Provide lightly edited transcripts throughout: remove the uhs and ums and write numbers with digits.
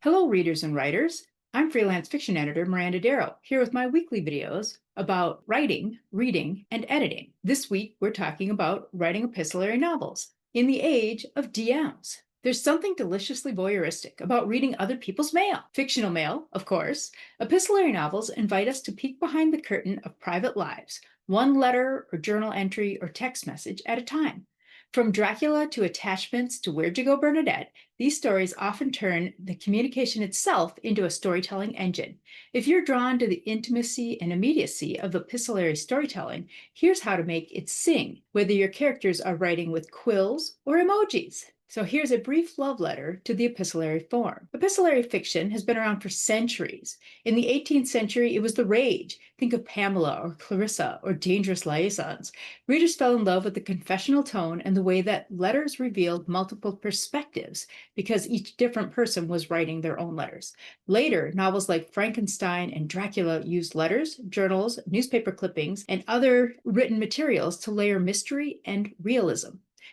Hello, readers and writers. I'm freelance fiction editor Miranda Darrow, here with my weekly videos about writing, reading, and editing. This week, we're talking about writing epistolary novels in the age of DMs. There's something deliciously voyeuristic about reading other people's mail. Fictional mail, of course. Epistolary novels invite us to peek behind the curtain of private lives, one letter or journal entry or text message at a time. From Dracula to Attachments to Where'd You Go, Bernadette, these stories often turn the communication itself into a storytelling engine. If you're drawn to the intimacy and immediacy of epistolary storytelling, here's how to make it sing, whether your characters are writing with quills or emojis. So here's a brief love letter to the epistolary form. Epistolary fiction has been around for centuries. In the 18th century, it was the rage. Think of Pamela or Clarissa or Dangerous Liaisons. Readers fell in love with the confessional tone and the way that letters revealed multiple perspectives because each different person was writing their own letters. Later, novels like Frankenstein and Dracula used letters, journals, newspaper clippings, and other written materials to layer mystery and realism.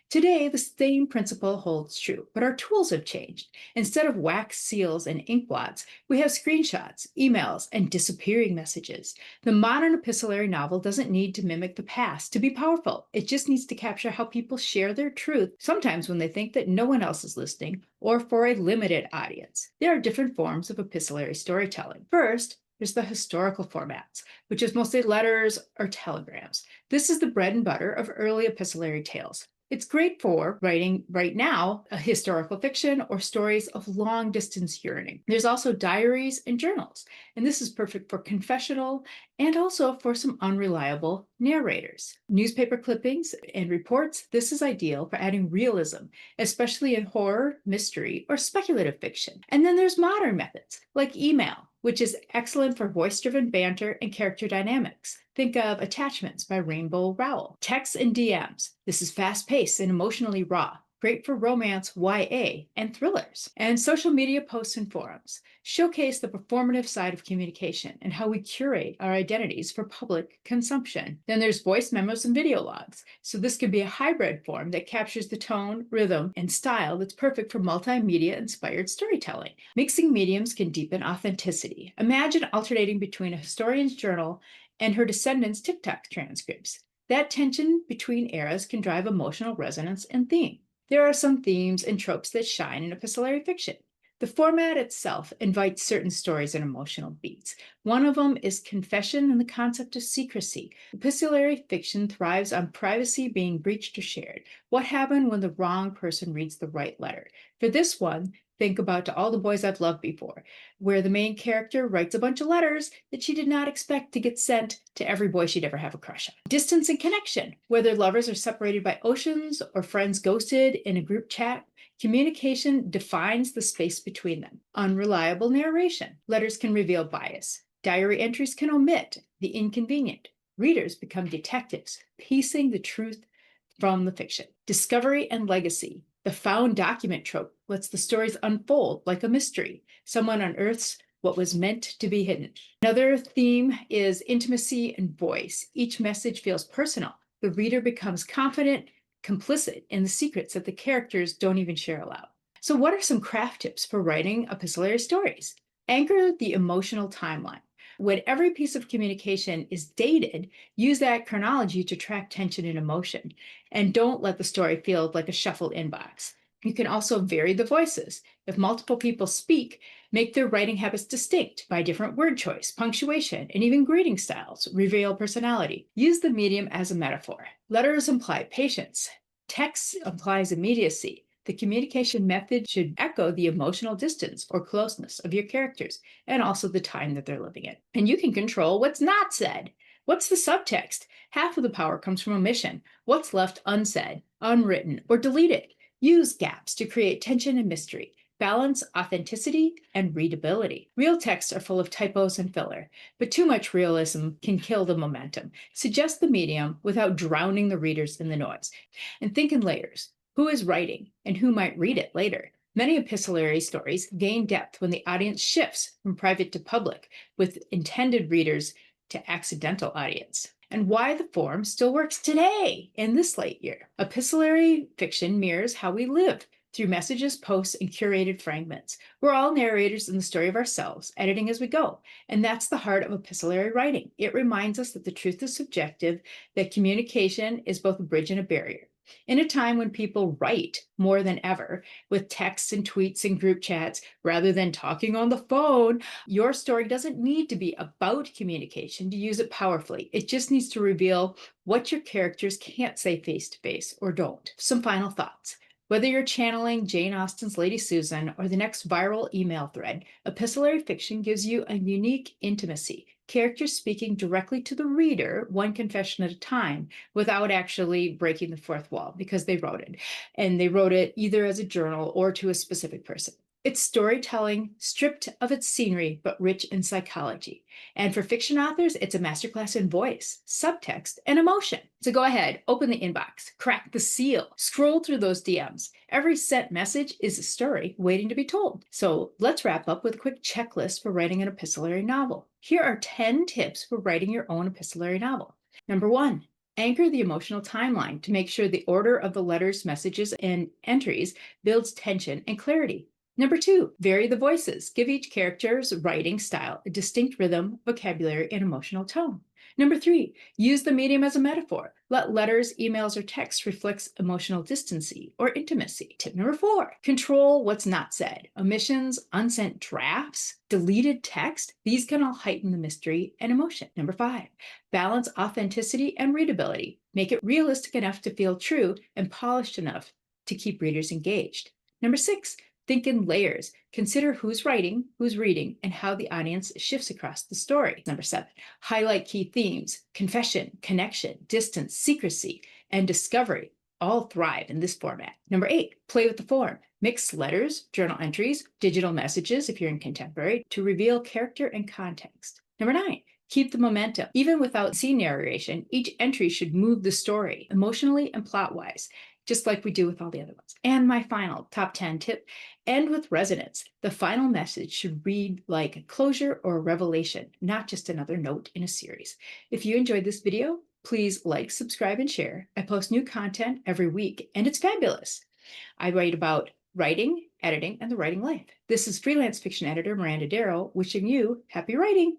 Today, the same principle holds true, but our tools have changed. Instead of wax seals and ink blots, we have screenshots, emails, and disappearing messages. The modern epistolary novel doesn't need to mimic the past to be powerful. It just needs to capture how people share their truth, sometimes when they think that no one else is listening, or for a limited audience. There are different forms of epistolary storytelling. First, there's the historical formats, which is mostly letters or telegrams. This is the bread and butter of early epistolary tales. It's great for writing right now a historical fiction or stories of long distance yearning. There's also diaries and journals, and this is perfect for confessional and also for some unreliable narrators. Newspaper clippings and reports, this is ideal for adding realism, especially in horror, mystery, or speculative fiction. And then there's modern methods like email, which is excellent for voice-driven banter and character dynamics. Think of Attachments by Rainbow Rowell. Texts and DMs. This is fast-paced and emotionally raw. Great for romance, YA, and thrillers. And social media posts and forums showcase the performative side of communication and how we curate our identities for public consumption. Then there's voice memos and video logs. So this could be a hybrid form that captures the tone, rhythm, and style that's perfect for multimedia-inspired storytelling. Mixing mediums can deepen authenticity. Imagine alternating between a historian's journal and her descendants' TikTok transcripts. That tension between eras can drive emotional resonance and theme. There are some themes and tropes that shine in epistolary fiction. The format itself invites certain stories and emotional beats. One of them is confession and the concept of secrecy. Epistolary fiction thrives on privacy being breached or shared. What happened when the wrong person reads the right letter? For this one, think about To All the Boys I've Loved Before, where the main character writes a bunch of letters that she did not expect to get sent to every boy she'd ever have a crush on. Distance and connection, whether lovers are separated by oceans or friends ghosted in a group chat, communication defines the space between them. Unreliable narration, letters can reveal bias. Diary entries can omit the inconvenient. Readers become detectives, piecing the truth from the fiction. Discovery and legacy. The found document trope lets the stories unfold like a mystery. Someone unearths what was meant to be hidden. Another theme is intimacy and voice. Each message feels personal. The reader becomes confident, complicit in the secrets that the characters don't even share aloud. So what are some craft tips for writing epistolary stories? Anchor the emotional timeline. When every piece of communication is dated, use that chronology to track tension and emotion, and don't let the story feel like a shuffled inbox. You can also vary the voices. If multiple people speak, make their writing habits distinct by different word choice, punctuation, and even greeting styles. Reveal personality. Use the medium as a metaphor. Letters imply patience. Text implies immediacy. The communication method should echo the emotional distance or closeness of your characters and also the time that they're living in. And you can control what's not said. What's the subtext? Half of the power comes from omission. What's left unsaid, unwritten, or deleted? Use gaps to create tension and mystery. Balance authenticity and readability. Real texts are full of typos and filler, but too much realism can kill the momentum. Suggest the medium without drowning the readers in the noise. And think in layers. Who is writing and who might read it later? Many epistolary stories gain depth when the audience shifts from private to public, with intended readers to accidental audience. And why the form still works today in this late year. Epistolary fiction mirrors how we live through messages, posts, and curated fragments. We're all narrators in the story of ourselves, editing as we go. And that's the heart of epistolary writing. It reminds us that the truth is subjective, that communication is both a bridge and a barrier. In a time when people write more than ever with texts and tweets and group chats rather than talking on the phone, your story doesn't need to be about communication to use it powerfully. It just needs to reveal what your characters can't say face to face or don't. Some final thoughts. Whether you're channeling Jane Austen's Lady Susan or the next viral email thread, epistolary fiction gives you a unique intimacy, characters speaking directly to the reader, one confession at a time, without actually breaking the fourth wall, because they wrote it. And they wrote it either as a journal or to a specific person. It's storytelling stripped of its scenery, but rich in psychology. And for fiction authors, it's a masterclass in voice, subtext, and emotion. So go ahead, open the inbox, crack the seal, scroll through those DMs. Every sent message is a story waiting to be told. So let's wrap up with a quick checklist for writing an epistolary novel. Here are 10 tips for writing your own epistolary novel. Number 1, anchor the emotional timeline to make sure the order of the letters, messages, and entries builds tension and clarity. Number 2, vary the voices. Give each character's writing style a distinct rhythm, vocabulary, and emotional tone. Number 3, use the medium as a metaphor. Let letters, emails, or texts reflect emotional distancy or intimacy. Tip number 4, control what's not said. Omissions, unsent drafts, deleted text, these can all heighten the mystery and emotion. Number 5, balance authenticity and readability. Make it realistic enough to feel true and polished enough to keep readers engaged. Number 6, think in layers. Consider who's writing, who's reading, and how the audience shifts across the story. Number 7, highlight key themes. Confession, connection, distance, secrecy, and discovery all thrive in this format. Number 8, play with the form. Mix letters, journal entries, digital messages if you're in contemporary to reveal character and context. Number 9, keep the momentum. Even without scene narration, each entry should move the story emotionally and plot-wise, just like we do with all the other ones. And my final top 10 tip, end with resonance. The final message should read like a closure or a revelation, not just another note in a series. If you enjoyed this video, please like, subscribe, and share. I post new content every week, and it's fabulous. I write about writing, editing, and the writing life. This is freelance fiction editor Miranda Darrow, wishing you happy writing.